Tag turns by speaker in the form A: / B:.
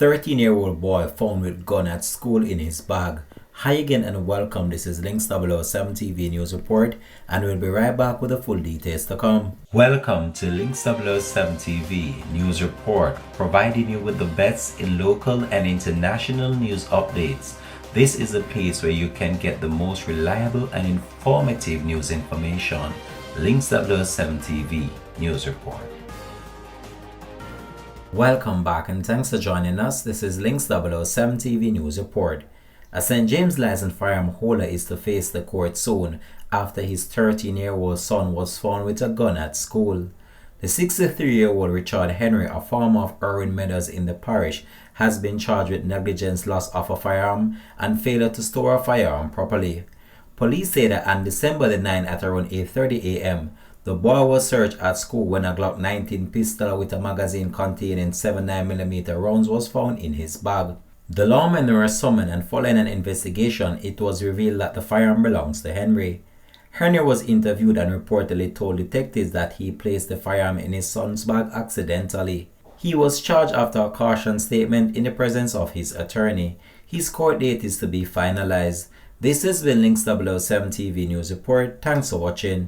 A: 13-year-old boy found with gun at school in his bag. Hi again and welcome. This is Links 007 TV News Report, and we'll be right back with the full details to come. Welcome to Links 007 TV News Report, providing you with the best in local and international news updates. This is a place where you can get the most reliable and informative news information. Links 007 TV News Report. Welcome back and thanks for joining us. This is Links 007 TV News Report. A St. James licensed firearm holder is to face the court soon after his 13-year-old son was found with a gun at school. The 63-year-old Richard Henry, a farmer of Irwin Meadows in the parish, has been charged with negligence, loss of a firearm, and failure to store a firearm properly. Police say that on December the 9th at around 8:30 a.m., the boy was searched at school when a Glock 19 pistol with a magazine containing 7 9mm rounds was found in his bag. The lawmen were summoned, and following an investigation, it was revealed that the firearm belongs to Henry. Henry was interviewed and reportedly told detectives that he placed the firearm in his son's bag accidentally. He was charged after a caution statement in the presence of his attorney. His court date is to be finalized. This has been Links 007 TV News Report. Thanks for watching.